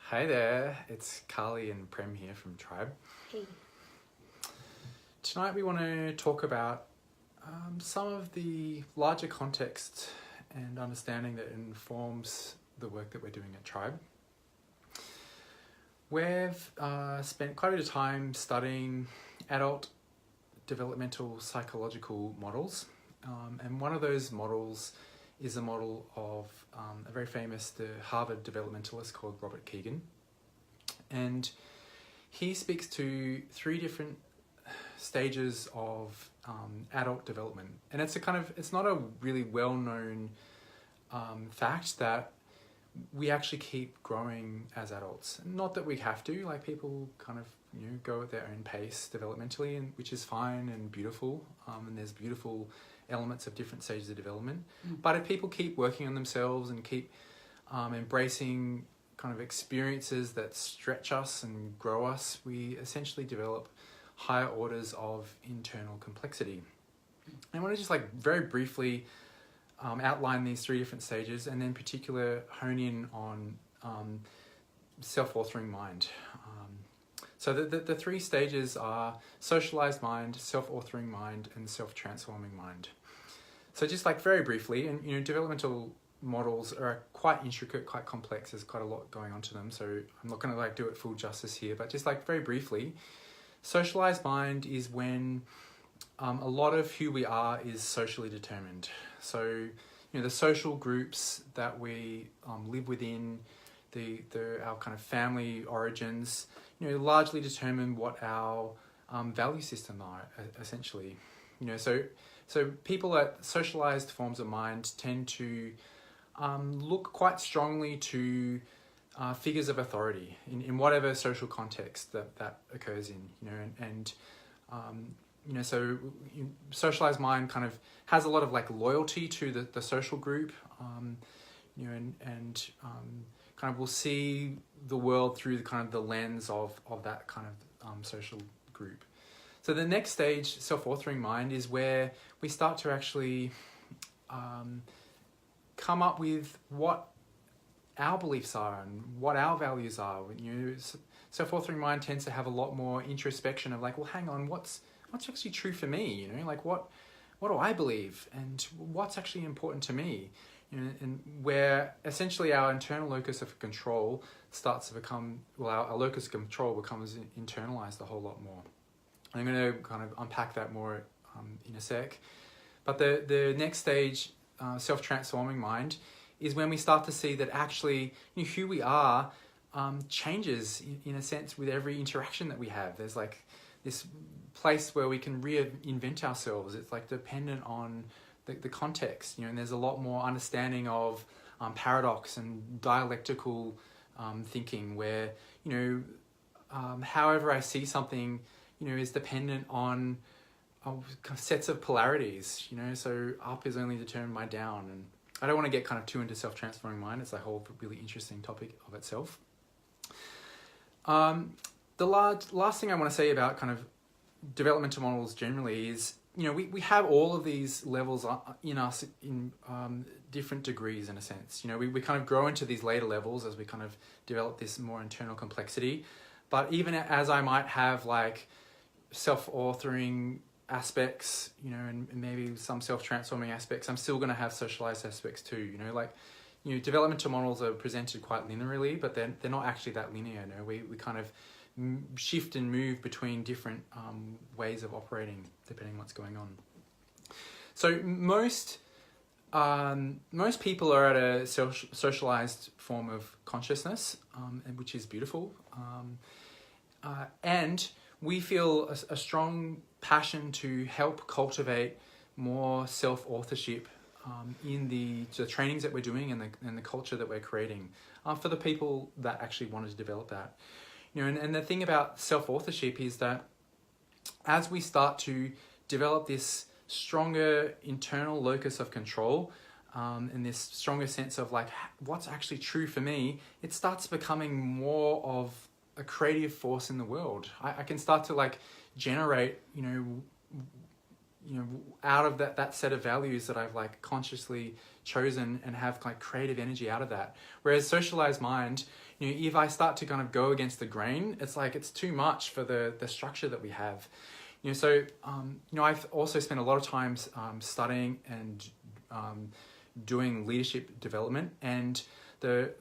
Hey there, it's Carly and Prem here from Tribe. Hey. Tonight we want to talk about some of the larger context and understanding that informs the work that we're doing at Tribe. We've spent quite a bit of time studying adult developmental psychological models, and one of those models is a model of a very famous Harvard developmentalist called Robert Kegan. And he speaks to three different stages of adult development. And it's not a really well-known fact that we actually keep growing as adults. Not that we have to, like people kind of go at their own pace developmentally, and which is fine and beautiful, and there's beautiful elements of different stages of development. But if people keep working on themselves and keep embracing kind of experiences that stretch us and grow us, we essentially develop higher orders of internal complexity. I want to just very briefly outline these three different stages, and then in particular hone in on self-authoring mind. So the three stages are socialized mind, self-authoring mind, and self-transforming mind. So just very briefly, and developmental models are quite intricate, quite complex. There's quite a lot going on to them, so I'm not going to do it full justice here. But just very briefly, socialized mind is when a lot of who we are is socially determined. So the social groups that we live within, our kind of family origins, largely determine what our value system are essentially. So people at socialized forms of mind tend to look quite strongly to figures of authority in whatever social context that occurs in, so socialized mind kind of has a lot of loyalty to the social group, and kind of will see the world through the lens of that kind of social group. So the next stage, self-authoring mind, is where we start to actually come up with what our beliefs are and what our values are. Self-authoring mind tends to have a lot more introspection of well, hang on, what's actually true for me? What do I believe, and what's actually important to me? And where essentially our internal locus of control starts to become, our locus of control becomes internalized a whole lot more. I'm going to kind of unpack that more in a sec. But the next stage, self-transforming mind, is when we start to see that actually who we are changes in a sense with every interaction that we have. There's this place where we can reinvent ourselves. It's dependent on the context, and there's a lot more understanding of paradox and dialectical thinking, where however I see something is dependent on sets of polarities, so up is only determined by down. And I don't want to get kind of too into self-transforming mind. It's a whole really interesting topic of itself. The last thing I want to say about kind of developmental models generally is, we have all of these levels in us in different degrees in a sense. We kind of grow into these later levels as we kind of develop this more internal complexity. But even as I might have self-authoring aspects, and maybe some self-transforming aspects, I'm still going to have socialized aspects too. Developmental models are presented quite linearly, but they're not actually that linear. We kind of shift and move between different ways of operating depending on what's going on. So most people are at a socialized form of consciousness, which is beautiful, and we feel a strong passion to help cultivate more self-authorship in the trainings that we're doing and the culture that we're creating for the people that actually wanted to develop that. And the thing about self-authorship is that as we start to develop this stronger internal locus of control, and this stronger sense of what's actually true for me, it starts becoming more of a creative force in the world. I can start to generate, out of that set of values that I've like consciously chosen and have like creative energy out of that. Whereas socialized mind, if I start to kind of go against the grain, it's like it's too much for the structure that we have. So I've also spent a lot of time studying and doing leadership development, and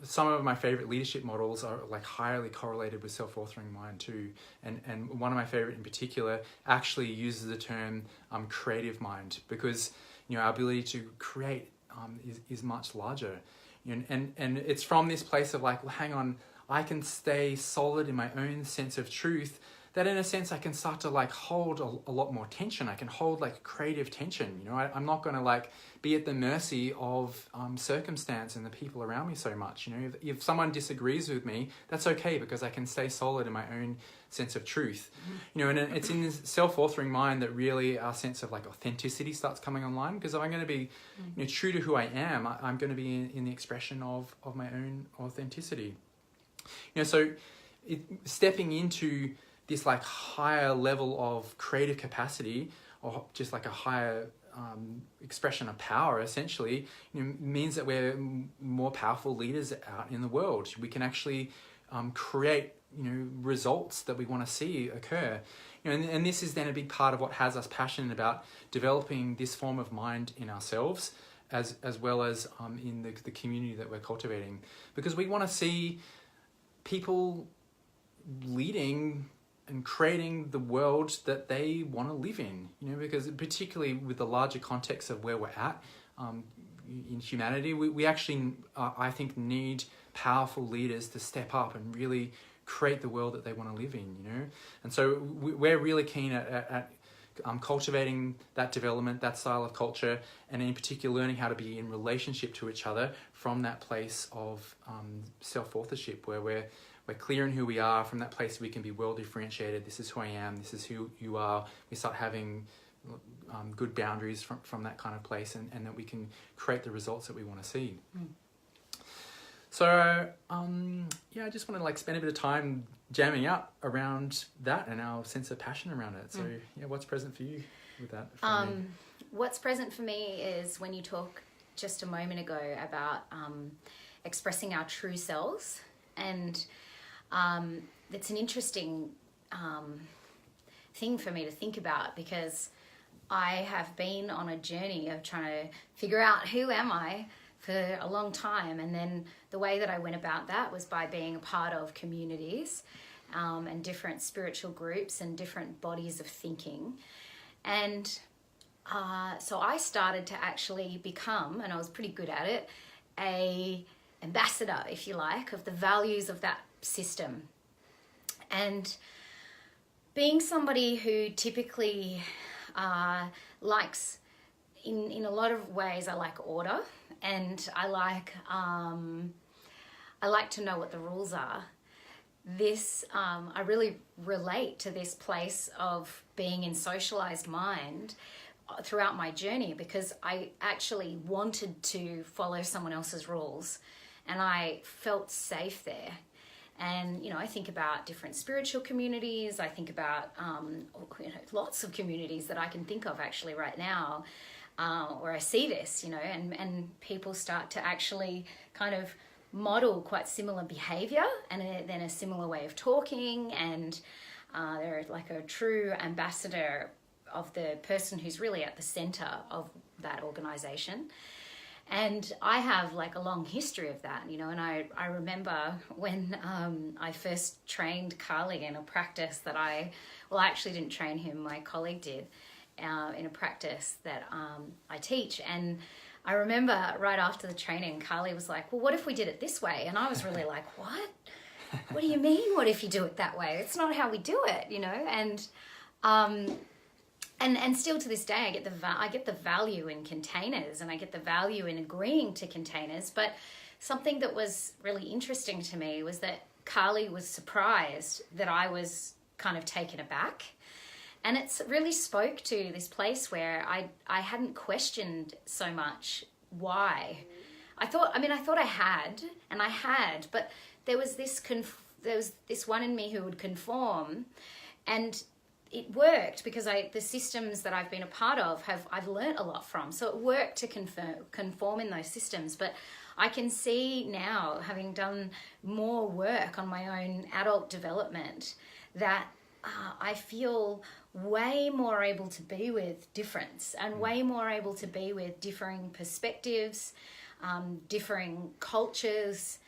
some of my favorite leadership models are like highly correlated with self-authoring mind too. And one of my favorite in particular actually uses the term creative mind, because our ability to create is much larger. And it's from this place of like, well, hang on, I can stay solid in my own sense of truth, that in a sense I can start to like hold a lot more tension. I can hold like creative tension. I'm not going to like be at the mercy of circumstance and the people around me so much. If someone disagrees with me, that's okay, because I can stay solid in my own sense of truth. And it's in this self-authoring mind that really our sense of like authenticity starts coming online, because if I'm going to be true to who I am, I'm going to be in the expression of my own authenticity. So stepping into this like higher level of creative capacity, or just like a higher expression of power, essentially, means that we're more powerful leaders out in the world. We can actually create results that we want to see occur. And this is then a big part of what has us passionate about developing this form of mind in ourselves, as well as in the community that we're cultivating, because we want to see people leading and creating the world that they want to live in, because particularly with the larger context of where we're at in humanity, we actually, I think, need powerful leaders to step up and really create the world that they want to live in, And so we're really keen at cultivating that development, that style of culture, and in particular learning how to be in relationship to each other from that place of self-authorship, where we're clear in who we are. From that place we can be well differentiated. This is who I am, this is who you are. We start having good boundaries from that kind of place, and that we can create the results that we want to see. So I just want to like spend a bit of time jamming up around that and our sense of passion around it. So what's present for you with that? What's present for me is when you talk just a moment ago about expressing our true selves, and it's an interesting thing for me to think about, because I have been on a journey of trying to figure out who am I for a long time. And then the way that I went about that was by being a part of communities and different spiritual groups and different bodies of thinking. And so I started to actually become, and I was pretty good at it, a ambassador, if you like, of the values of that system. And being somebody who typically likes, in a lot of ways, I like order, and I like to know what the rules are. I really relate to this place of being in socialized mind throughout my journey, because I actually wanted to follow someone else's rules, and I felt safe there. And, I think about different spiritual communities. I think about lots of communities that I can think of actually right now, where I see this, and people start to actually kind of model quite similar behavior and then a similar way of talking. And they're like a true ambassador of the person who's really at the center of that organization. And I have like a long history of that, and I remember when I first trained Carly in a practice that I actually didn't train him, my colleague did, in a practice that I teach. And I remember right after the training, Carly was like, well, what if we did it this way? And I was really like, what? What do you mean, what if you do it that way? It's not how we do it, And still to this day, I get the value in containers, and I get the value in agreeing to containers. But something that was really interesting to me was that Carly was surprised that I was kind of taken aback. And it really spoke to this place where I hadn't questioned so much why. I thought I had, but there was this one in me who would conform, and it worked because the systems that I've been a part of I've learnt a lot from. So it worked to conform in those systems. But I can see now, having done more work on my own adult development, that I feel way more able to be with difference and way more able to be with differing perspectives, differing cultures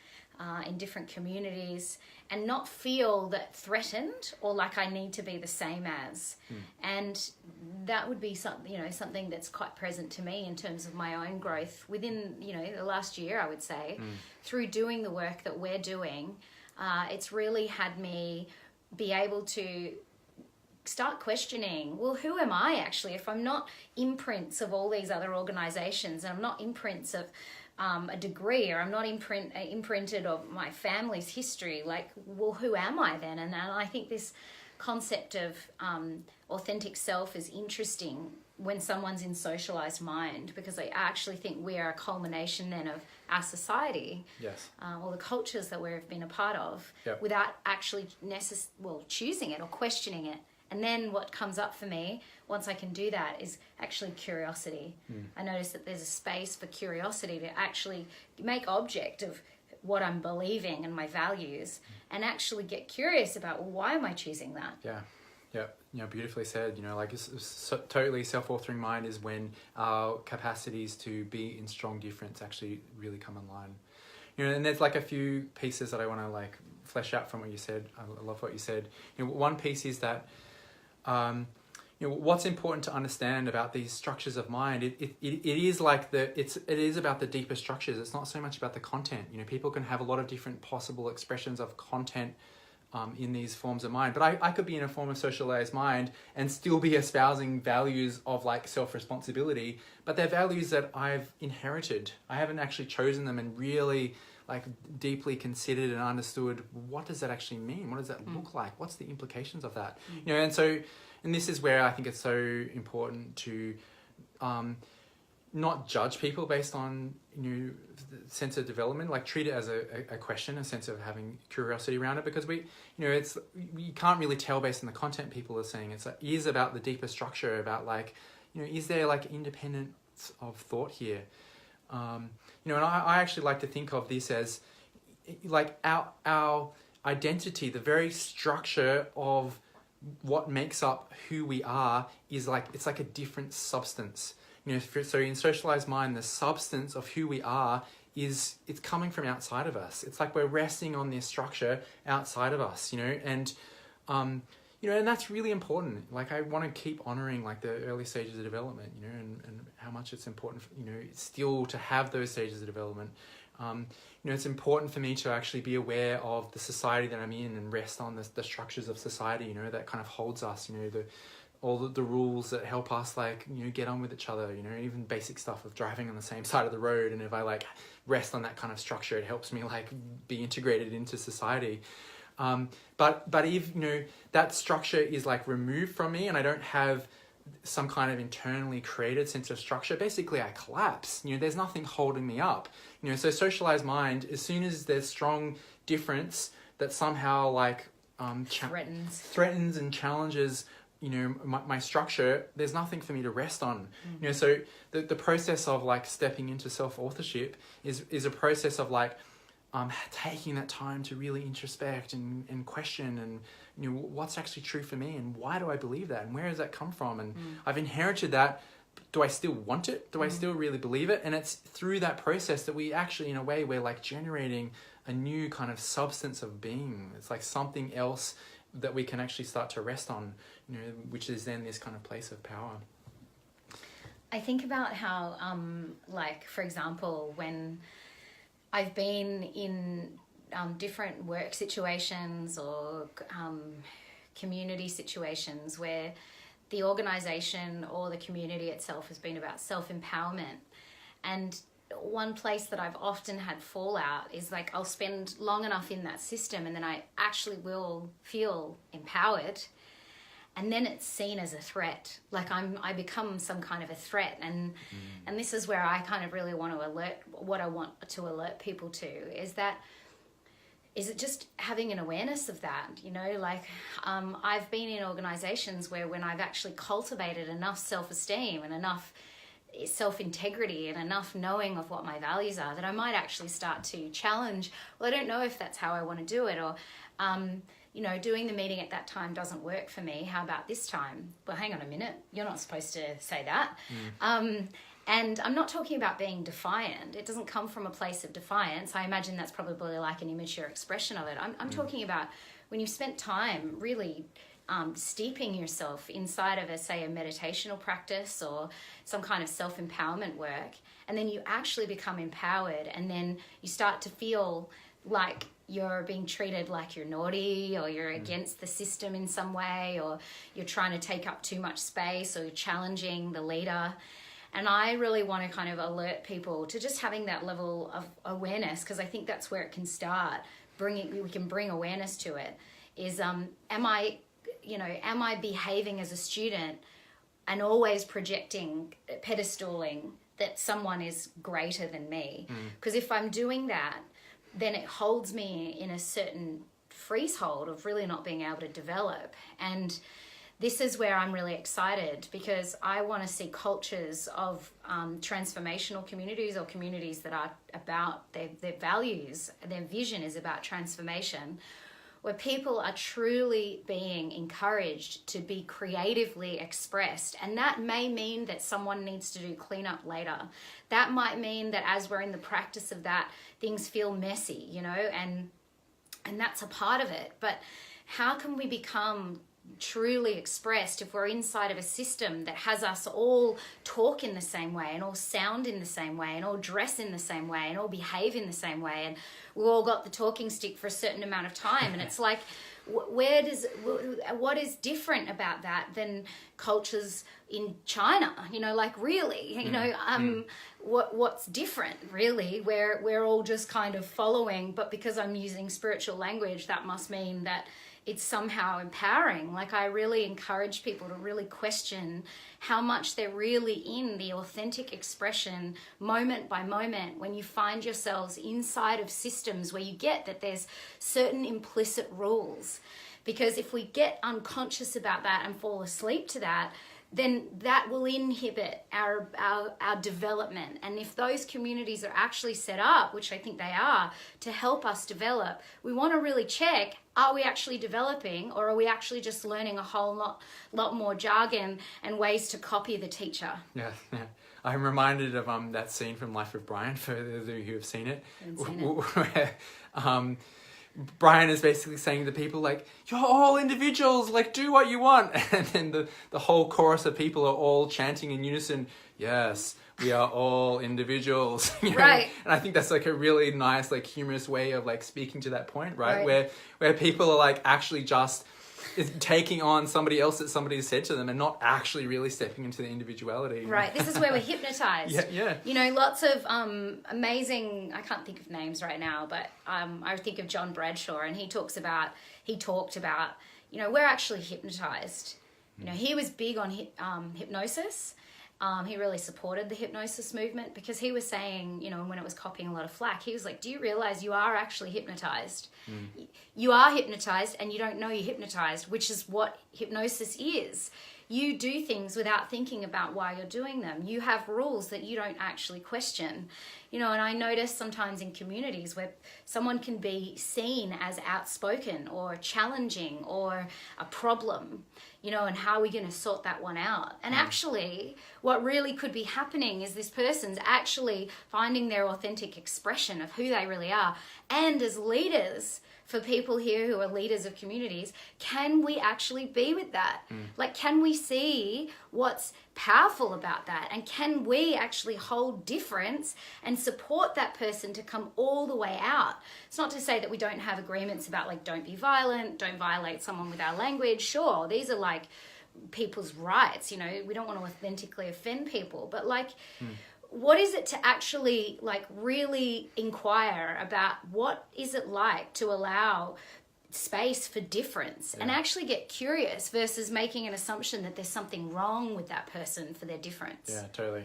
in different communities, and not feel that threatened or like I need to be the same as. And that would be something that's quite present to me in terms of my own growth within, the last year, I would say, through doing the work that we're doing. It's really had me be able to start questioning, well, who am I actually? If I'm not imprints of all these other organizations, and I'm not imprints of a degree, or I'm not imprinted of my family's history, well, who am I then? And I think this concept of authentic self is interesting when someone's in socialized mind, because I actually think we are a culmination then of our society, yes, or the cultures that we've been a part of, yep, without actually choosing it or questioning it. And then what comes up for me once I can do that is actually curiosity. I notice that there's a space for curiosity to actually make object of what I'm believing and my values, and actually get curious about, well, why am I choosing that? Yeah, beautifully said. Totally self-authoring mind is when our capacities to be in strong difference actually really come online. And there's a few pieces that I want to flesh out from what you said. I love what you said. One piece is that what's important to understand about these structures of mind, it is about the deeper structures. It's not so much about the content. People can have a lot of different possible expressions of content in these forms of mind, but I could be in a form of socialized mind and still be espousing values of self-responsibility, but they're values that I've inherited. I haven't actually chosen them and really deeply considered and understood, what does that actually mean? What does that look like? What's the implications of that? And this is where I think it's so important to not judge people based on sense of development. Treat it as a question, a sense of having curiosity around it, because you can't really tell based on the content people are saying. It is about the deeper structure, about is there independence of thought here? And I actually like to think of this as our identity, the very structure of what makes up who we are is it's like a different substance. So in socialized mind, the substance of who we are it's coming from outside of us. It's we're resting on this structure outside of us, and that's really important. I want to keep honoring the early stages of development, and how much it's important, still to have those stages of development. It's important for me to actually be aware of the society that I'm in and rest on the structures of society, that kind of holds us, all the rules that help us get on with each other, even basic stuff of driving on the same side of the road. And if I rest on that kind of structure, it helps me be integrated into society. But if that structure is removed from me and I don't have some kind of internally created sense of structure, basically I collapse. There's nothing holding me up. So socialized mind, as soon as there's strong difference that somehow threatens and challenges my structure, there's nothing for me to rest on. So the process of stepping into self-authorship is a process of taking that time to really introspect and question and what's actually true for me, and why do I believe that, and where does that come from, and I've inherited that. Do I still want it? Do I still really believe it? And it's through that process that we actually, in a way, we're generating a new kind of substance of being. It's something else that we can actually start to rest on, which is then this kind of place of power. I think about how, for example, when I've been in different work situations or community situations where the organisation or the community itself has been about self-empowerment, and one place that I've often had fallout is I'll spend long enough in that system and then I actually will feel empowered, and then it's seen as a threat. I become some kind of a threat, and this is where I kind of really want to alert people to, is that is it just having an awareness of that? You know, like I've been in organizations where when I've actually cultivated enough self-esteem and enough self-integrity and enough knowing of what my values are, that I might actually start to challenge, well, I don't know if that's how I want to do it, or you know, doing the meeting at that time doesn't work for me. How about this time? Well, hang on a minute. You're not supposed to say that. And I'm not talking about being defiant. It doesn't come from a place of defiance. I imagine that's probably like an immature expression of it. I'm talking about when you've spent time really steeping yourself inside of say a meditational practice or some kind of self-empowerment work, and then you actually become empowered, and then you start to feel like you're being treated like you're naughty, or you're against the system in some way, or you're trying to take up too much space, or you're challenging the leader. And I really want to kind of alert people to just having that level of awareness, because I think that's where it can start. We can bring awareness to it. Is am I behaving as a student and always projecting, pedestaling that someone is greater than me? Because if I'm doing that, then it holds me in a certain freeze-hold of really not being able to develop. And this is where I'm really excited, because I want to see cultures of transformational communities, or communities that are about their values, their vision is about transformation, where people are truly being encouraged to be creatively expressed. And that may mean that someone needs to do cleanup later. That might mean that as we're in the practice of that, things feel messy, you know, and that's a part of it. But how can we become truly expressed if we're inside of a system that has us all talk in the same way, and all sound in the same way, and all dress in the same way, and all behave in the same way, and we all got the talking stick for a certain amount of time? And it's like, what is different about that than cultures in China? You know, like really, you know, what's different really, where we're all just kind of following, but because I'm using spiritual language, that must mean that it's somehow empowering. Like, I really encourage people to really question how much they're really in the authentic expression moment by moment, when you find yourselves inside of systems where you get that there's certain implicit rules. Because if we get unconscious about that and fall asleep to that, then that will inhibit our development. And if those communities are actually set up, which I think they are, to help us develop, we want to really check, are we actually developing, or are we actually just learning a whole lot more jargon and ways to copy the teacher? Yeah. I'm reminded of that scene from Life of Brian, for those of you who have seen it. Where, Brian is basically saying to people, like, you're all individuals, like, do what you want. And then the whole chorus of people are all chanting in unison, yes, we are all individuals. You know? Right. And I think that's like a really nice, like, humorous way of like speaking to that point, right? Where people are like actually just taking on somebody else that somebody has said to them, and not actually really stepping into the individuality. Right. This is where we're hypnotized. Yeah. You know, lots of amazing, I can't think of names right now, but I think of John Bradshaw, and he talked about, you know, we're actually hypnotized. You know, he was big on hypnosis. He really supported the hypnosis movement, because he was saying, you know, when it was copying a lot of flack, he was like, do you realize you are actually hypnotized? You are hypnotized and you don't know you're hypnotized, which is what hypnosis is. You do things without thinking about why you're doing them. You have rules that you don't actually question. You know, and I notice sometimes in communities where someone can be seen as outspoken or challenging or a problem, you know, and how are we going to sort that one out? And actually, what really could be happening is this person's actually finding their authentic expression of who they really are. And as leaders, for people here who are leaders of communities, can we actually be with that? Like, can we see what's powerful about that? And can we actually hold difference and support that person to come all the way out? It's not to say that we don't have agreements about, like, don't be violent, don't violate someone with our language. Sure, these are like people's rights, you know, we don't want to authentically offend people, but like, what is it to actually, like, really inquire about what is it like to allow space for difference and actually get curious, versus making an assumption that there's something wrong with that person for their difference. Yeah, totally.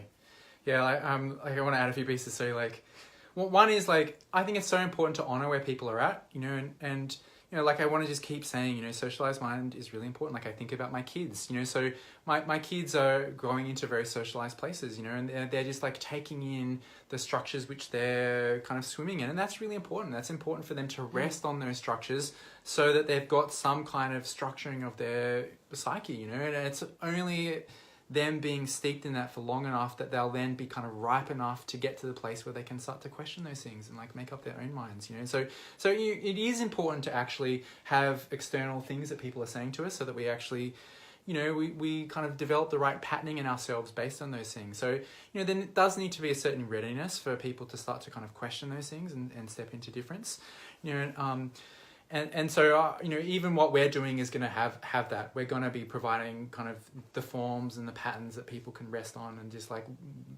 Yeah, I want to add a few pieces. So, like, one is like, I think it's so important to honor where people are at, you know, and you know, like I want to just keep saying, you know, socialized mind is really important. Like I think about my kids, you know, so my kids are growing into very socialized places, you know, and they're just like taking in the structures which they're kind of swimming in. And that's really important. That's important for them to rest on those structures so that they've got some kind of structuring of their psyche, you know, and it's only them being steeped in that for long enough that they'll then be kind of ripe enough to get to the place where they can start to question those things and like make up their own minds, you know. So it is important to actually have external things that people are saying to us so that we actually, you know, we kind of develop the right patterning in ourselves based on those things. So, you know, then it does need to be a certain readiness for people to start to kind of question those things and step into difference, you know. And so, you know, even what we're doing is going to have that. We're going to be providing kind of the forms and the patterns that people can rest on and just like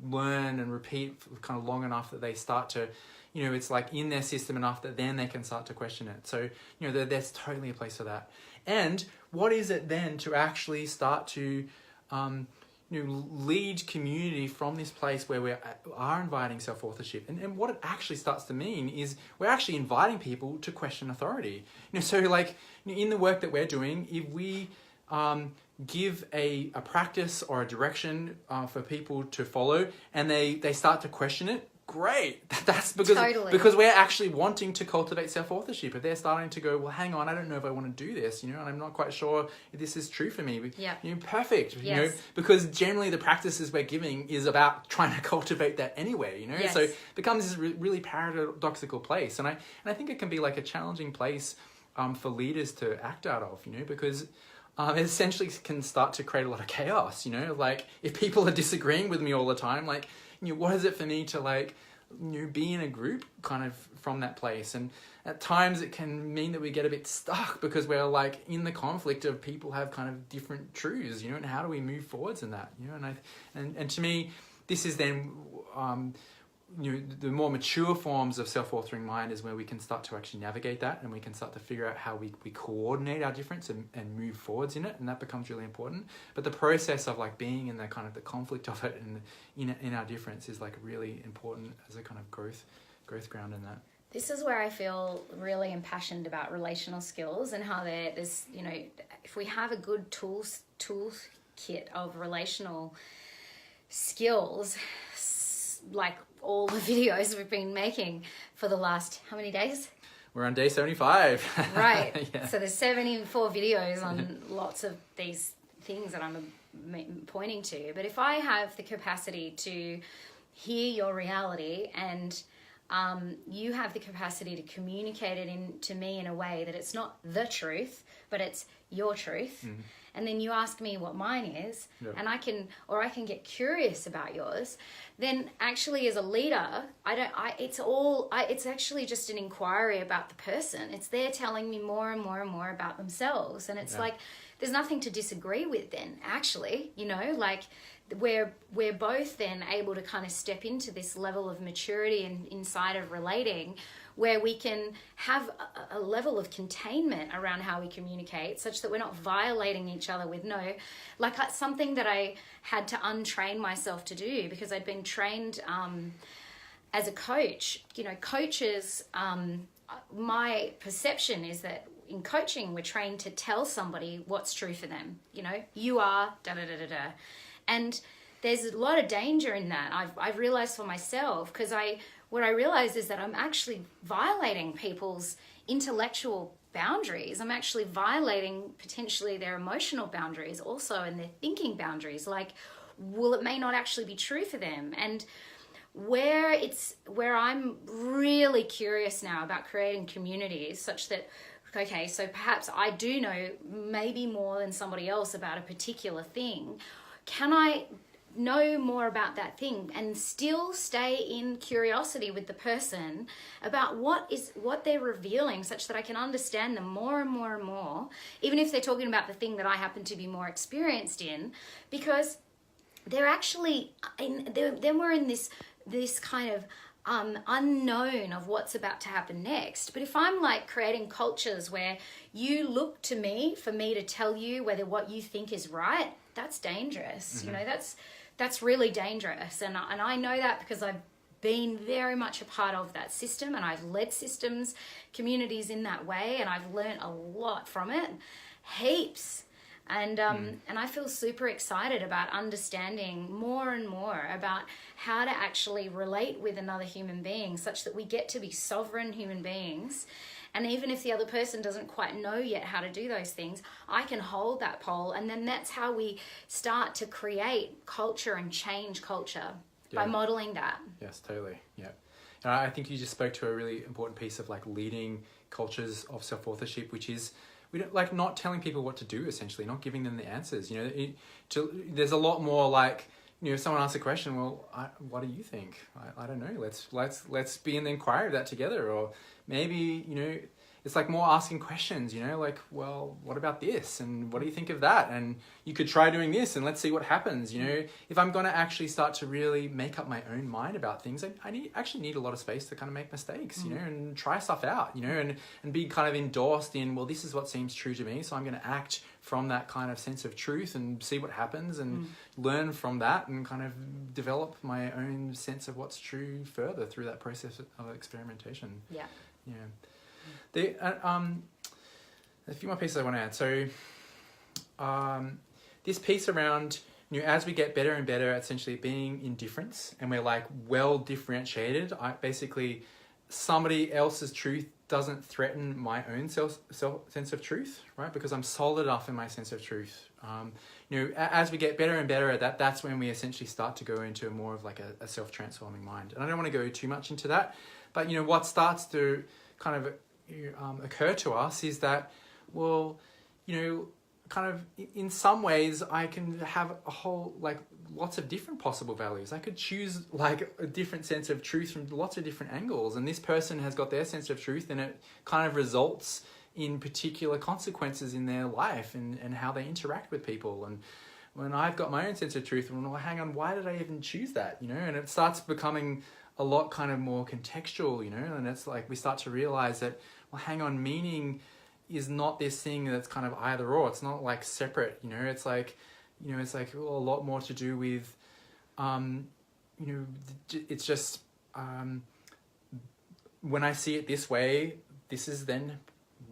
learn and repeat kind of long enough that they start to, you know, it's like in their system enough that then they can start to question it. So, you know, there's totally a place for that. And what is it then to actually start to, you know, lead community from this place where we are inviting self-authorship. And what it actually starts to mean is we're actually inviting people to question authority. You know, so like in the work that we're doing, if we give a practice or a direction for people to follow and they start to question it, great. That's because we're actually wanting to cultivate self-authorship. If they're starting to go, well, hang on, I don't know if I want to do this, you know, and I'm not quite sure if this is true for me. Yeah. You know, perfect. Yes. You know, because generally the practices we're giving is about trying to cultivate that anyway, you know. Yes. So it becomes this really paradoxical place, and I think it can be like a challenging place for leaders to act out of, you know, because it essentially can start to create a lot of chaos, you know. Like if people are disagreeing with me all the time, like, you know, what is it for me to like, you know, be in a group kind of from that place? And at times it can mean that we get a bit stuck because we're like in the conflict of people have kind of different truths, you know, and how do we move forwards in that, you know? And to me, this is then, you know, the more mature forms of self-authoring mind is where we can start to actually navigate that, and we can start to figure out how we coordinate our difference and move forwards in it, and that becomes really important. But the process of like being in the kind of the conflict of it and in our difference is like really important as a kind of growth ground in that. This is where I feel really impassioned about relational skills and how there's, you know, if we have a good toolkit of relational skills, like all the videos we've been making for the last, how many days? We're on day 75. Right. Yeah. So there's 74 videos on lots of these things that I'm pointing to. But if I have the capacity to hear your reality and you have the capacity to communicate it to me in a way that it's not the truth, but it's your truth. Mm-hmm. And then you ask me what mine is, yep. And I can get curious about yours. Then actually as a leader, it's actually just an inquiry about the person. It's they're telling me more and more and more about themselves. And it's like, there's nothing to disagree with then, actually, you know, like we're both then able to kind of step into this level of maturity and inside of relating where we can have a level of containment around how we communicate such that we're not violating each other with something that I had to untrain myself to do because I'd been trained as a coach. You know, coaches, my perception is that in coaching, we're trained to tell somebody what's true for them. You know, you are da-da-da-da-da. And there's a lot of danger in that. I've realized for myself because what I realized is that I'm actually violating people's intellectual boundaries. I'm actually violating potentially their emotional boundaries also and their thinking boundaries. Like, well, it may not actually be true for them. And where I'm really curious now about creating communities such that, okay, so perhaps I do know maybe more than somebody else about a particular thing. Can I know more about that thing and still stay in curiosity with the person about what they're revealing such that I can understand them more and more and more, even if they're talking about the thing that I happen to be more experienced in, because they're actually then we're in this kind of unknown of what's about to happen next. But if I'm like creating cultures where you look to me for me to tell you whether what you think is right, that's dangerous. Mm-hmm. You know, that's really dangerous. And I know that because I've been very much a part of that system, and I've led systems, communities in that way, and I've learned a lot from it, heaps. And I feel super excited about understanding more and more about how to actually relate with another human being such that we get to be sovereign human beings. And even if the other person doesn't quite know yet how to do those things, I can hold that pole. And then that's how we start to create culture and change culture, by modeling that. Yes, totally. Yeah. And I think you just spoke to a really important piece of like leading cultures of self-authorship, which is we don't like not telling people what to do, essentially, not giving them the answers. You know, there's a lot more like, you know, if someone asks a question, well, what do you think? I don't know. Let's be in the inquiry of that together. Or maybe, you know, it's like more asking questions, you know, like, well, what about this? And what do you think of that? And you could try doing this and let's see what happens. You know, if I'm going to actually start to really make up my own mind about things, I actually need a lot of space to kind of make mistakes, you know, and try stuff out, you know, and be kind of endorsed in, well, this is what seems true to me. So I'm going to act from that kind of sense of truth and see what happens and learn from that and kind of develop my own sense of what's true further through that process of experimentation. Yeah. Yeah. A few more pieces I want to add. So this piece around, you know, as we get better and better at essentially being in difference and we're like well differentiated, basically somebody else's truth doesn't threaten my own sense of truth, right? Because I'm solid enough in my sense of truth. You know, as we get better and better at that, that's when we essentially start to go into more of like a self-transforming mind. And I don't want to go too much into that, but, you know, what starts to kind of occur to us is that, well, you know, kind of in some ways I can have a whole, like, lots of different possible values. I could choose like a different sense of truth from lots of different angles, and this person has got their sense of truth and it kind of results in particular consequences in their life and how they interact with people. And when I've got my own sense of truth, well, hang on, why did I even choose that? You know, and it starts becoming a lot kind of more contextual, you know, and it's like we start to realize that, well, hang on, meaning is not this thing that's kind of either or. It's not like separate, you know. It's like, you know, it's like a lot more to do with, you know, it's just when I see it this way, this is then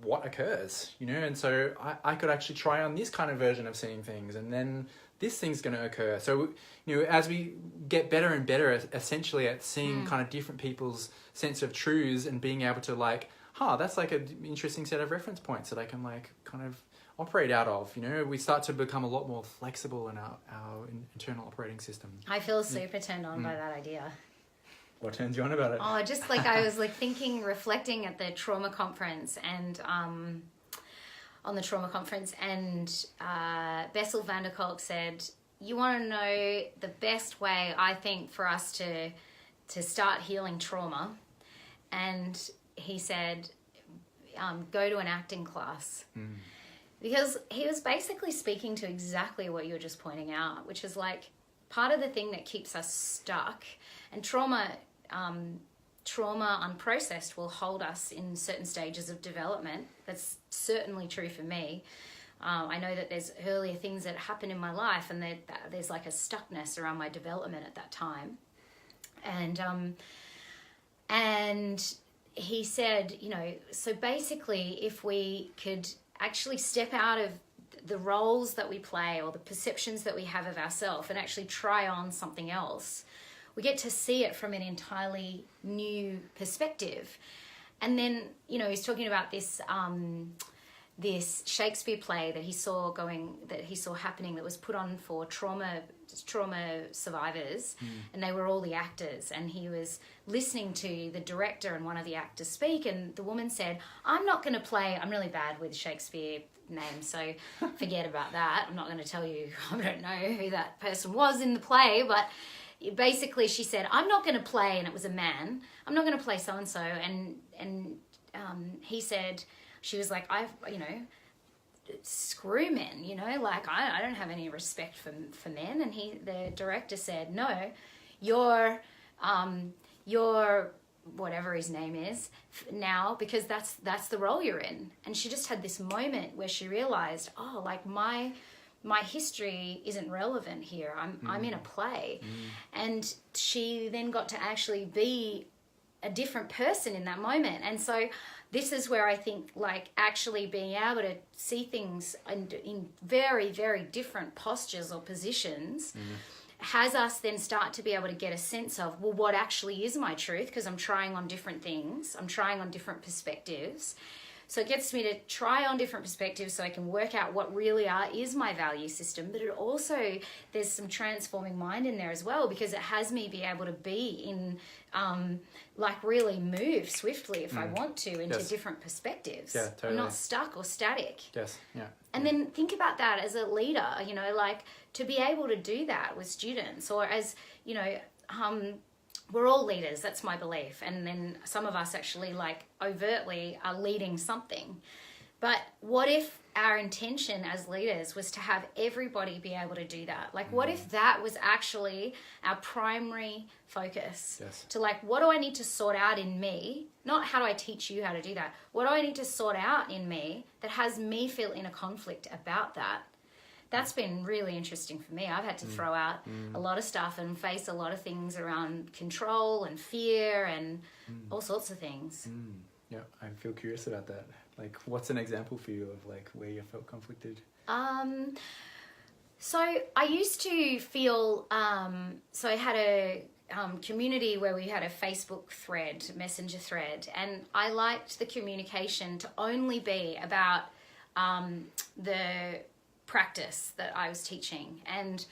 what occurs, you know. And so I could actually try on this kind of version of seeing things, and then this thing's going to occur. So, you know, as we get better and better essentially at seeing kind of different people's sense of truths and being able to like, that's like an interesting set of reference points that I can like kind of operate out of, you know, we start to become a lot more flexible in our internal operating system. I feel super turned on by that idea. What turns you on about it? Oh, just like I was like thinking, reflecting at the trauma conference and on the trauma conference, and Bessel van der Kolk said, you want to know the best way, I think, for us to start healing trauma? And he said, go to an acting class. Because he was basically speaking to exactly what you were just pointing out, which is like part of the thing that keeps us stuck. And trauma unprocessed will hold us in certain stages of development. That's certainly true for me. I know that there's earlier things that happen in my life, and there's like a stuckness around my development at that time. And he said, you know, so basically if we could actually step out of the roles that we play or the perceptions that we have of ourselves and actually try on something else, we get to see it from an entirely new perspective. And then, you know, he's talking about this this Shakespeare play that he saw happening, that was put on for trauma survivors, and they were all the actors, and he was listening to the director and one of the actors speak, and the woman said, I'm not going to play, I'm really bad with Shakespeare names, so forget about that. I'm not going to tell you, I don't know who that person was in the play, but basically she said, I'm not going to play, and it was a man, I'm not going to play so-and-so, and he said, she was like, you know, screw men, you know, like I don't have any respect for men. And the director said, no, you're whatever his name is now, because that's the role you're in. And she just had this moment where she realized, oh, like my my history isn't relevant here. I'm in a play. And she then got to actually be a different person in that moment. And so this is where I think, like, actually being able to see things in very, very different postures or positions has us then start to be able to get a sense of, well, what actually is my truth? Because I'm trying on different things. I'm trying on different perspectives. So it gets me to try on different perspectives so I can work out what really is my value system. But it also, there's some transforming mind in there as well, because it has me be able to be in, like, really move swiftly if I want to into different perspectives. Yeah, totally. I'm not stuck or static. Yes, yeah. And then think about that as a leader, you know, like, to be able to do that with students, or as, you know, we're all leaders, that's my belief. And then some of us actually, like, overtly are leading something. But what if our intention as leaders was to have everybody be able to do that? Like, what if that was actually our primary focus? Yes. To, like, what do I need to sort out in me? Not how do I teach you how to do that? What do I need to sort out in me that has me feel in a conflict about that? That's been really interesting for me. I've had to throw out a lot of stuff and face a lot of things around control and fear and all sorts of things. Yeah, I feel curious about that. Like, what's an example for you of, like, where you felt conflicted? So I used to feel, so I had a community where we had a Facebook thread, messenger thread, and I liked the communication to only be about the practice that I was teaching, and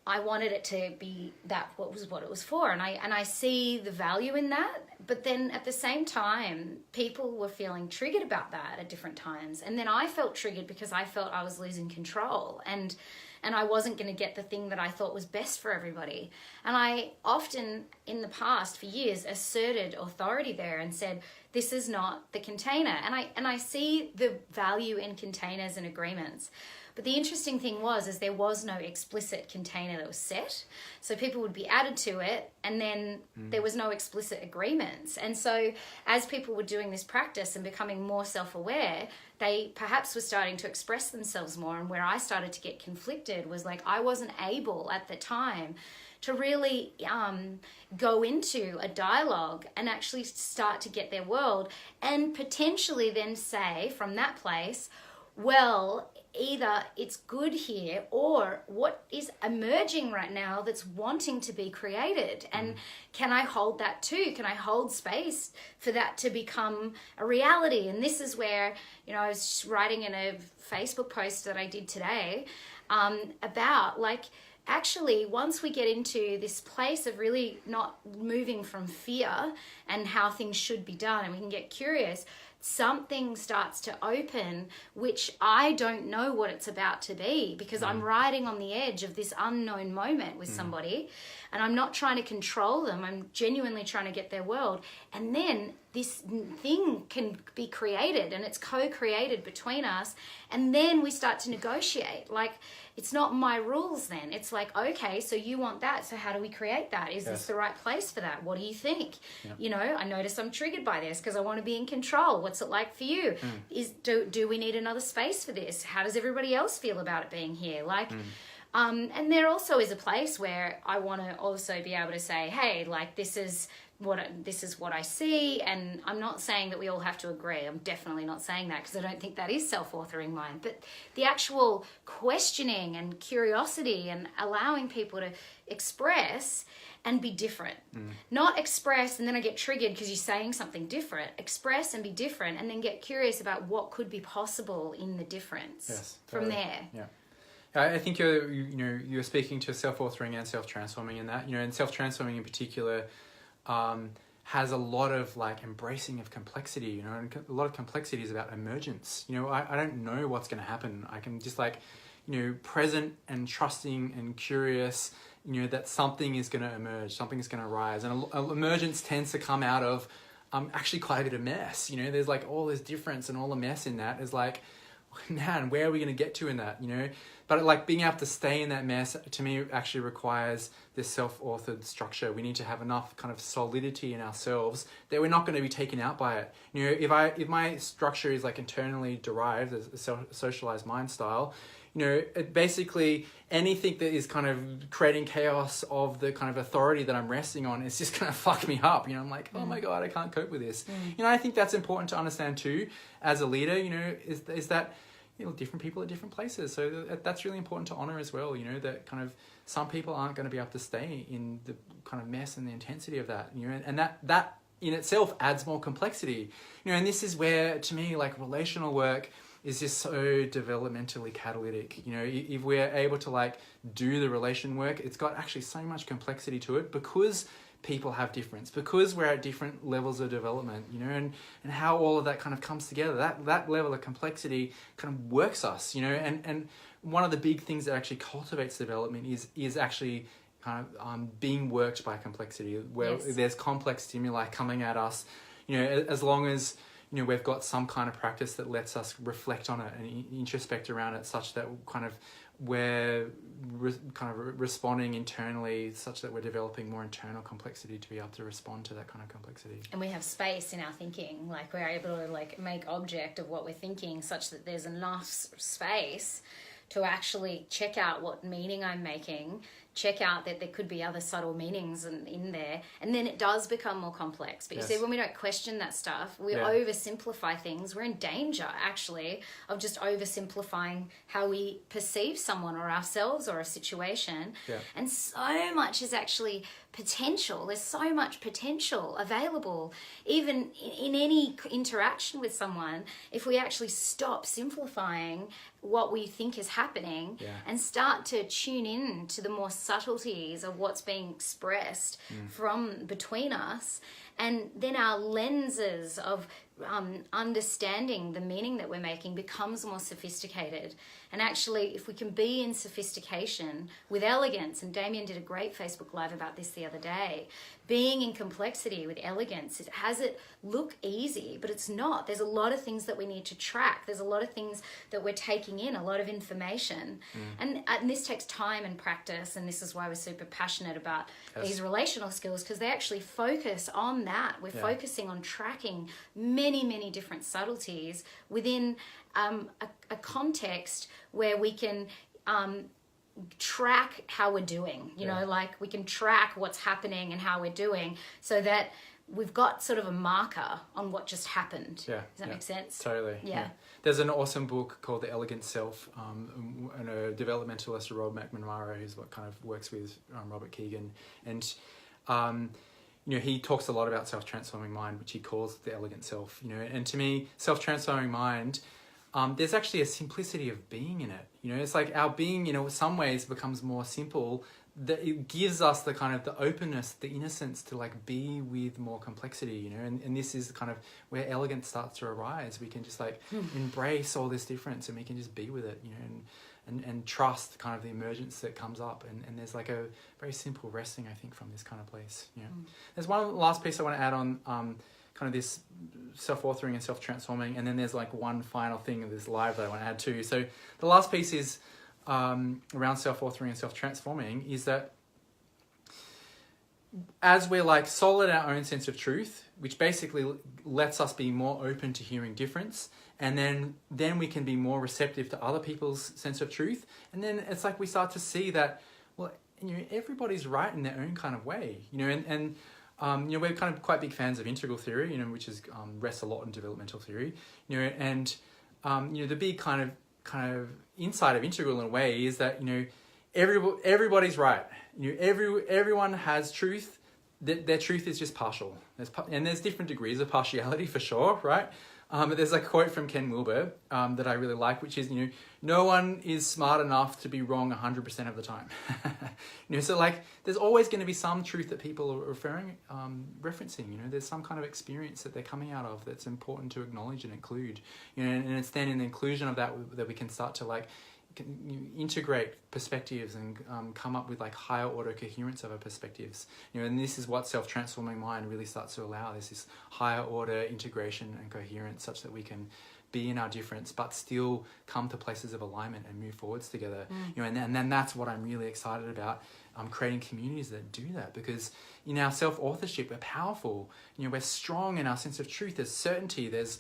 I wanted it to be that what it was for, and I see the value in that. But then at the same time, people were feeling triggered about that at different times, and then I felt triggered because I felt I was losing control, and I wasn't going to get the thing that I thought was best for everybody. And I often in the past for years asserted authority there and said, this is not the container, and I see the value in containers and agreements. But the interesting thing was there was no explicit container that was set. So people would be added to it, and then there was no explicit agreements. And so as people were doing this practice and becoming more self-aware, they perhaps were starting to express themselves more. And where I started to get conflicted was, like, I wasn't able at the time to really go into a dialogue and actually start to get their world, and potentially then say from that place, well, either it's good here, or what is emerging right now that's wanting to be created, and can I hold that too? Can I hold space for that to become a reality? And this is where, you know, I was writing in a Facebook post that I did today about, like, actually, once we get into this place of really not moving from fear and how things should be done, and we can get curious, something starts to open, which I don't know what it's about to be, because I'm riding on the edge of this unknown moment with somebody, and I'm not trying to control them. I'm genuinely trying to get their world. And then this thing can be created, and it's co-created between us. And then we start to negotiate. Like, it's not my rules then. It's like, okay, so you want that. So how do we create that? Is this the right place for that? What do you think? Yeah. You know, I notice I'm triggered by this because I want to be in control. What's it like for you? Do we need another space for this? How does everybody else feel about it being here? Like, and there also is a place where I want to also be able to say, hey, like, this is what I see, and I'm not saying that we all have to agree. I'm definitely not saying that, because I don't think that is self-authoring mind. But the actual questioning and curiosity and allowing people to express and be different. Not express and then I get triggered because you're saying something different. Express and be different, and then get curious about what could be possible in the difference. Yes, totally. From there. Yeah. I think you're speaking to self-authoring and self-transforming in that, and self-transforming in particular has a lot of, like, embracing of complexity, and a lot of complexity is about emergence. I don't know what's going to happen. I can just, like, present and trusting and curious, that something is going to emerge, something is going to rise. And emergence tends to come out of actually quite a bit of mess. There's, like, all this difference and all the mess in that is, like, man, where are we going to get to in that, But, like, being able to stay in that mess, to me, actually requires this self-authored structure. We need to have enough kind of solidity in ourselves that we're not going to be taken out by it. You know, if my structure is like internally derived as a socialized mind style, you know, it basically anything that is kind of creating chaos of the kind of authority that I'm resting on is just going to fuck me up. You know, I'm like, oh my God, I can't cope with this. You know, I think that's important to understand too, as a leader, you know, is that, you know, different people at different places. So that's really important to honor as well, you know, that kind of some people aren't going to be able to stay in the kind of mess and the intensity of that, you know, and that in itself adds more complexity, you know, and this is where, to me, like relational work is just so developmentally catalytic. You know, if we're able to like do the relation work, it's got actually so much complexity to it because people have difference, because we're at different levels of development, you know, and how all of that kind of comes together. That level of complexity kind of works us, you know, and one of the big things that actually cultivates development is actually kind of being worked by complexity, where there's complex stimuli coming at us, you know, as long as, you know, we've got some kind of practice that lets us reflect on it and introspect around it, such that kind of we're responding internally, such that we're developing more internal complexity to be able to respond to that kind of complexity. And we have space in our thinking, like we're able to like make object of what we're thinking, such that there's enough space to actually check out what meaning I'm making, check out that there could be other subtle meanings in there, and then it does become more complex. But you see, when we don't question that stuff, we oversimplify things. We're in danger, actually, of just oversimplifying how we perceive someone or ourselves or a situation. And so much is actually potential. There's so much potential available, even in any interaction with someone, if we actually stop simplifying what we think is happening and start to tune in to the more subtleties of what's being expressed from between us, and then our lenses of understanding the meaning that we're making becomes more sophisticated. And actually, if we can be in sophistication with elegance, and Damien did a great Facebook Live about this the other day, being in complexity with elegance, it has it look easy, but it's not. There's a lot of things that we need to track. There's a lot of things that we're taking in, a lot of information. And this takes time and practice, and this is why we're super passionate about these relational skills, because they actually focus on that. We're focusing on tracking many different subtleties within a context where we can track how we're doing, you know, like we can track what's happening and how we're doing, so that we've got sort of a marker on what just happened. Does that make sense? Totally. There's an awesome book called The Elegant Self, and a developmentalist, Rob McNamara, who's what kind of works with Robert Keegan, and you know, he talks a lot about self-transforming mind, which he calls the elegant self, you know, and to me, self-transforming mind, there's actually a simplicity of being in it. You know, it's like our being, you know, in some ways becomes more simple, that it gives us the kind of the openness, the innocence to like be with more complexity, you know, and this is kind of where elegance starts to arise. We can just like embrace all this difference, and we can just be with it, you know, and trust kind of the emergence that comes up, and there's like a very simple resting, I think, from this kind of place. You know, there's one last piece I want to add on kind of this self-authoring and self-transforming, and then there's like one final thing of this live that I want to add too. So the last piece is around self-authoring and self-transforming, is that as we're like solid in our own sense of truth, which basically lets us be more open to hearing difference, and then we can be more receptive to other people's sense of truth, and then it's like we start to see that, well, you know, everybody's right in their own kind of way, you know, and you know, we're kind of quite big fans of integral theory, you know, which is rests a lot in developmental theory, you know, and you know, the big kind of insight of integral in a way is that, you know, everybody's right, you know, everyone has truth. Their truth is just partial. There's different degrees of partiality for sure, right? But there's a quote from Ken Wilber that I really like, which is, you know, no one is smart enough to be wrong 100% of the time. You know, so like there's always going to be some truth that people are referencing. You know, there's some kind of experience that they're coming out of that's important to acknowledge and include. You know, and it's then in the inclusion of that we can start to like integrate perspectives and come up with like higher order coherence of our perspectives. And this is what self-transforming mind really starts to allow. There's this higher order integration and coherence such that we can be in our difference but still come to places of alignment and move forwards together. And then that's what I'm really excited about, creating communities that do that, because in our self-authorship we're powerful. We're strong in our sense of truth. There's certainty, there's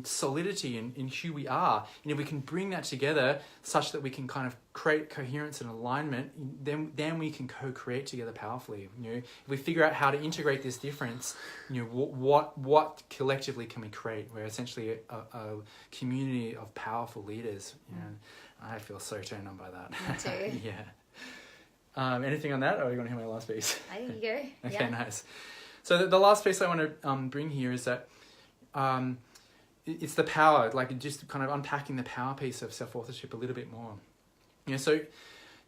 solidity in who we are. If we can bring that together such that we can kind of create coherence and alignment, then we can co-create together powerfully. If we figure out how to integrate this difference, what collectively can we create? We're essentially a community of powerful leaders. I feel so turned on by that. Me too. Yeah. Anything on that, or are you going to hear my last piece? There you go. Okay, yeah. Nice. So the last piece I want to bring here is that it's the power, like just kind of unpacking the power piece of self-authorship a little bit more. So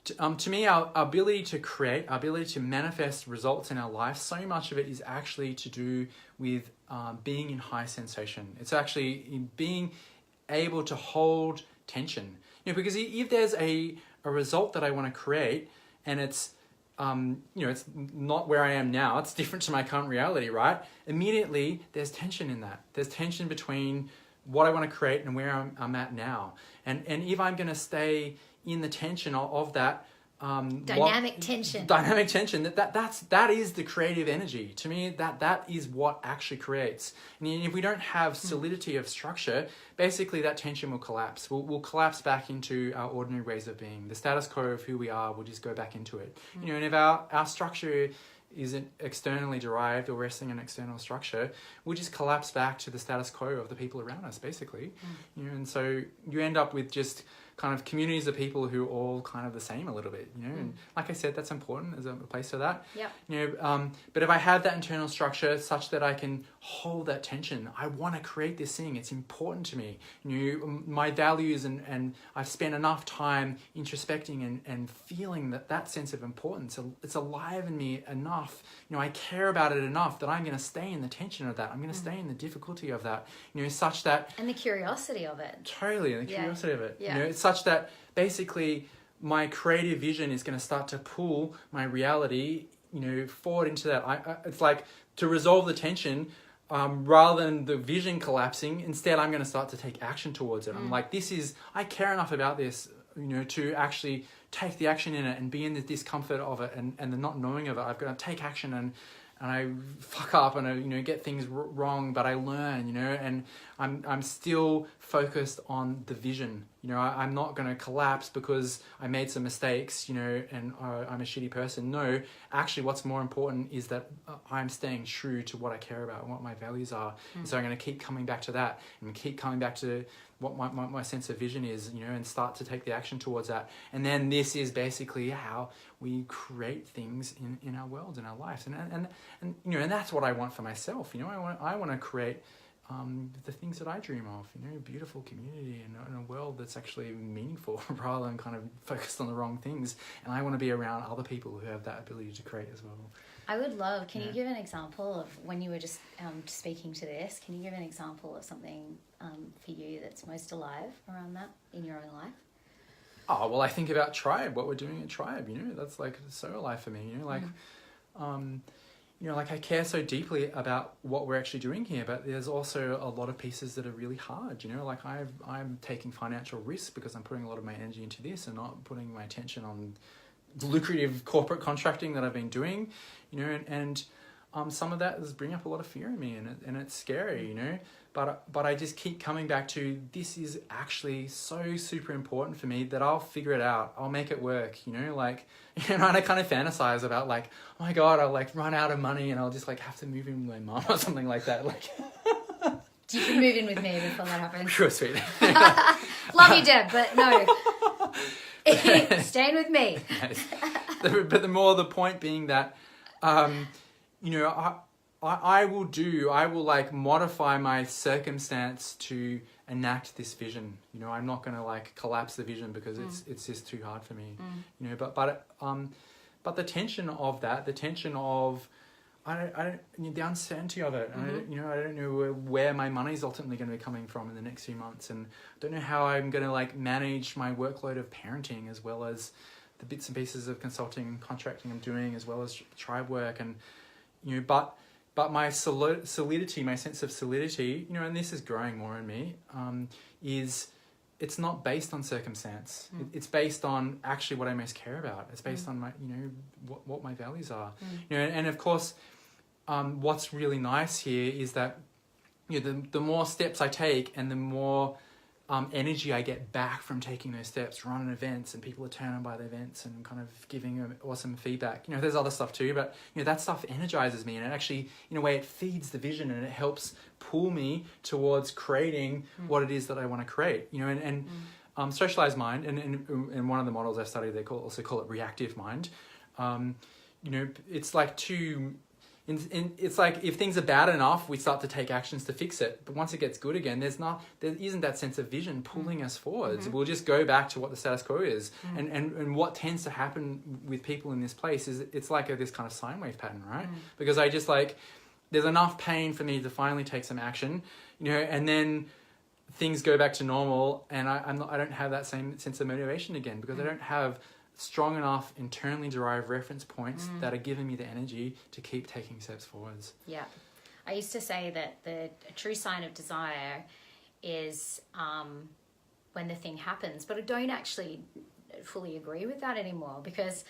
to me, our ability to create, our ability to manifest results in our life, so much of it is actually to do with being in high sensation. It's actually in being able to hold tension. Because if there's a result that I want to create and it's it's not where I am now, it's different to my current reality, right? Immediately, there's tension in that. There's tension between what I want to create and where I'm at now. And if I'm going to stay in the tension of that, dynamic tension, that is the creative energy. To me, that is what actually creates. And if we don't have solidity of structure, basically that tension will collapse. We'll collapse back into our ordinary ways of being. The status quo of who we are will just go back into it. And if our structure isn't externally derived or resting in external structure, we'll just collapse back to the status quo of the people around us, basically. And so you end up with just kind of communities of people who are all kind of the same a little bit, and like I said, that's important. There's a place for that. But if I have that internal structure such that I can hold that tension, I want to create this thing. It's important to me. My values and I've spent enough time introspecting and feeling that sense of importance. It's alive in me enough. I care about it enough that I'm going to stay in the tension of that. I'm going to stay in the difficulty of that. Such that, and the curiosity of it. Totally, and the curiosity of it. Yeah. It's such that basically my creative vision is going to start to pull my reality, forward into that. It's like to resolve the tension, rather than the vision collapsing. Instead, I'm going to start to take action towards it. I'm like, I care enough about this, to actually take the action in it and be in the discomfort of it and the not knowing of it. I've got to take action and I fuck up and I get things wrong, but I learn, and I'm still focused on the vision. I'm not going to collapse because I made some mistakes, and I'm a shitty person. No, actually what's more important is that I'm staying true to what I care about and what my values are. And so I'm going to keep coming back to that and keep coming back to what my sense of vision is, and start to take the action towards that. And then this is basically how we create things in our world, in our lives. And that's what I want for myself. I want to create the things that I dream of, a beautiful community and a world that's actually meaningful rather than kind of focused on the wrong things. And I want to be around other people who have that ability to create as well. I would love, can you give an example of when you were just speaking to this, can you give an example of something for you that's most alive around that in your own life? Oh, well, I think about Triibe, what we're doing at Triibe, that's like so alive for me, like I care so deeply about what we're actually doing here, but there's also a lot of pieces that are really hard, like I'm taking financial risk because I'm putting a lot of my energy into this and not putting my attention on lucrative corporate contracting that I've been doing, and some of that is bringing up a lot of fear in me, and it's scary, but I just keep coming back to this is actually so super important for me that I'll figure it out. I'll make it work, and I kind of fantasize about like, oh my God, I'll like run out of money and I'll just like have to move in with my mom or something like that. Like, you can move in with me before that happens. Sure, sweet. Love you, Deb, but no. Staying with me. But the more the point being that, I will like modify my circumstance to enact this vision. I'm not going to like collapse the vision because it's just too hard for me. But the tension of that, the tension of the uncertainty of it, and I don't know where my money's ultimately going to be coming from in the next few months, and I don't know how I'm going to like manage my workload of parenting as well as the bits and pieces of consulting and contracting I'm doing, as well as tribe work, and but my solidity, my sense of solidity, and this is growing more in me, is it's not based on circumstance. It's based on actually what I most care about. It's based on my, what my values are. And of course, what's really nice here is that, the more steps I take and the more energy I get back from taking those steps, running events, and people are turning by the events and kind of giving them awesome feedback. There's other stuff too, but that stuff energizes me, and it actually, in a way, it feeds the vision, and it helps pull me towards creating what it is that I want to create. Socialized mind, and one of the models I've studied, they also call it reactive mind. It's like it's like if things are bad enough, we start to take actions to fix it. But once it gets good again, there isn't that sense of vision pulling us forwards. We'll just go back to what the status quo is. And what tends to happen with people in this place is it's like this kind of sine wave pattern, right? Because I just there's enough pain for me to finally take some action, and then things go back to normal, and I don't have that same sense of motivation again, because I don't have strong enough internally derived reference points that are giving me the energy to keep taking steps forwards. Yeah. I used to say that the true sign of desire is when the thing happens, but I don't actually fully agree with that anymore, because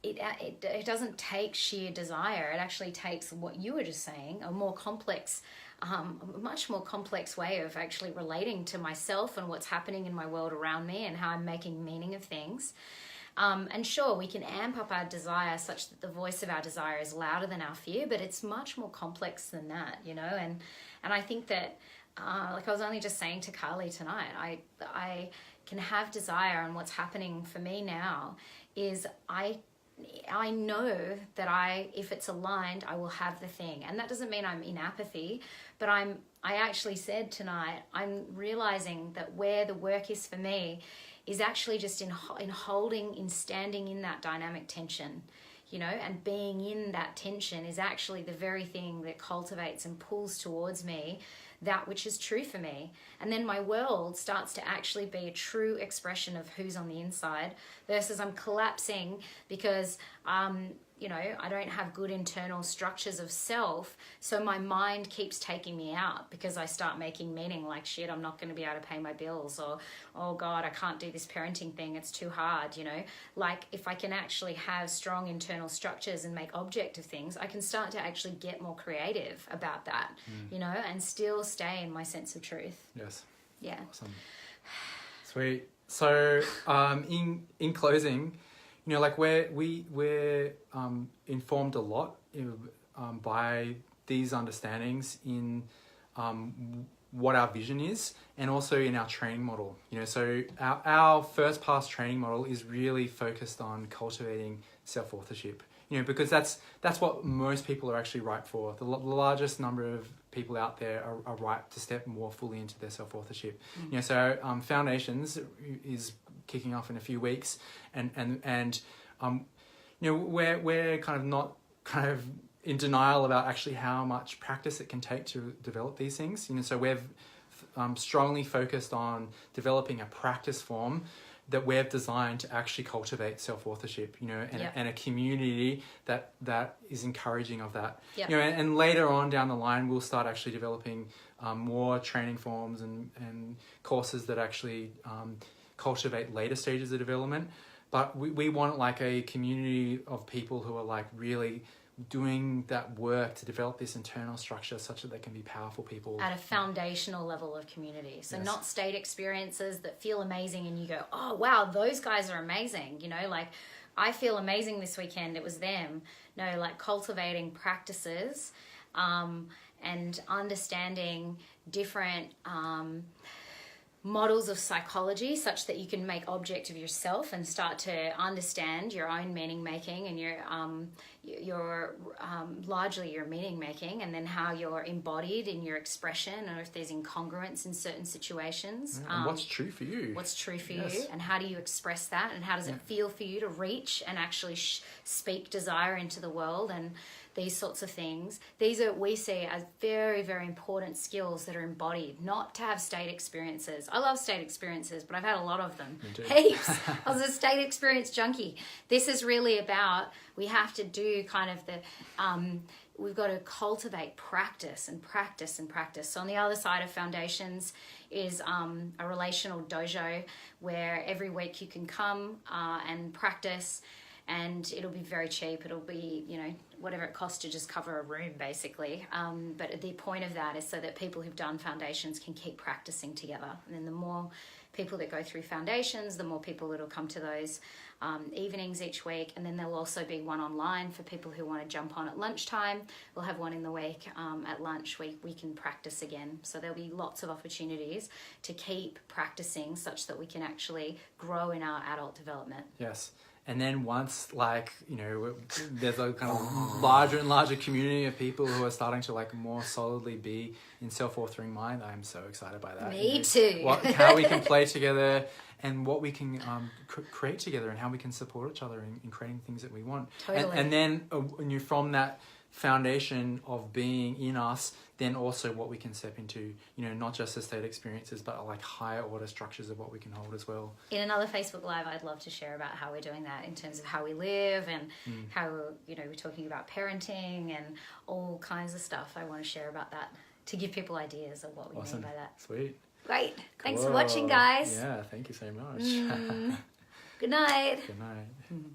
it doesn't take sheer desire. It actually takes what you were just saying, a more complex, much more complex way of actually relating to myself and what's happening in my world around me and how I'm making meaning of things. And sure, we can amp up our desire such that the voice of our desire is louder than our fear, but it's much more complex than that, and I think that, like I was only just saying to Carly tonight, I can have desire, and what's happening for me now is I know that if it's aligned, I will have the thing. And that doesn't mean I'm in apathy, but I actually said tonight, I'm realizing that where the work is for me is actually just in standing in that dynamic tension, and being in that tension is actually the very thing that cultivates and pulls towards me that which is true for me. And then my world starts to actually be a true expression of who's on the inside, versus I'm collapsing because I don't have good internal structures of self, so my mind keeps taking me out because I start making meaning like, shit, I'm not going to be able to pay my bills, or, oh God, I can't do this parenting thing, it's too hard, Like, if I can actually have strong internal structures and make object of things, I can start to actually get more creative about that, and still stay in my sense of truth. Yes. Yeah. Awesome. Sweet. So, in closing, we're informed a lot by these understandings in what our vision is, and also in our training model. So our first pass training model is really focused on cultivating self-authorship. Because that's what most people are actually ripe for. The largest number of people out there are ripe to step more fully into their self-authorship. So Foundations is kicking off in a few weeks, and we're kind of not in denial about actually how much practice it can take to develop these things. So we've strongly focused on developing a practice form that we've designed to actually cultivate self-authorship, and a community that is encouraging of that. Yep. And later on down the line, we'll start actually developing more training forms and courses that actually cultivate later stages of development. But we want like a community of people who are like really doing that work to develop this internal structure such that they can be powerful people. At a foundational level of community. So not state experiences that feel amazing and you go, oh, wow, those guys are amazing. Like, I feel amazing this weekend, it was them. No, like cultivating practices and understanding different models of psychology such that you can make object of yourself and start to understand your own meaning making and your largely your meaning making, and then how you're embodied in your expression, or if there's incongruence in certain situations. And what's true for you? What's true for you, and how do you express that, and how does it feel for you to reach and actually speak desire into the world? And these sorts of things. These are, we see as very, very important skills that are embodied, not to have state experiences. I love state experiences, but I've had a lot of them. Me too. Heaps. I was a state experience junkie. This is really about, we have to do kind of the, we've got to cultivate practice and practice and practice. So on the other side of foundations is a relational dojo where every week you can come and practice, and it'll be very cheap. It'll be, you know, whatever it costs to just cover a room, basically. But the point of that is so that people who've done foundations can keep practicing together. And then the more people that go through foundations, the more people that'll come to those evenings each week. And then there'll also be one online for people who want to jump on at lunchtime. We'll have one in the week at lunch where we can practice again. So there'll be lots of opportunities to keep practicing such that we can actually grow in our adult development. Yes. And then once, like, you know, there's a kind of larger and larger community of people who are starting to, like, more solidly be in self-authoring mind. I'm so excited by that. Me too. How we can play together and what we can create together and how we can support each other in creating things that we want. Totally. And then when you're from that foundation of being in us, then also what we can step into, you know, not just the state experiences, but like higher order structures of what we can hold as well. In another Facebook Live, I'd love to share about how we're doing that in terms of how we live and how, you know, we're talking about parenting and all kinds of stuff. I want to share about that to give people ideas of what we mean by that. Sweet. Great. Thanks for watching, guys. Yeah, thank you so much. Good night. Good night.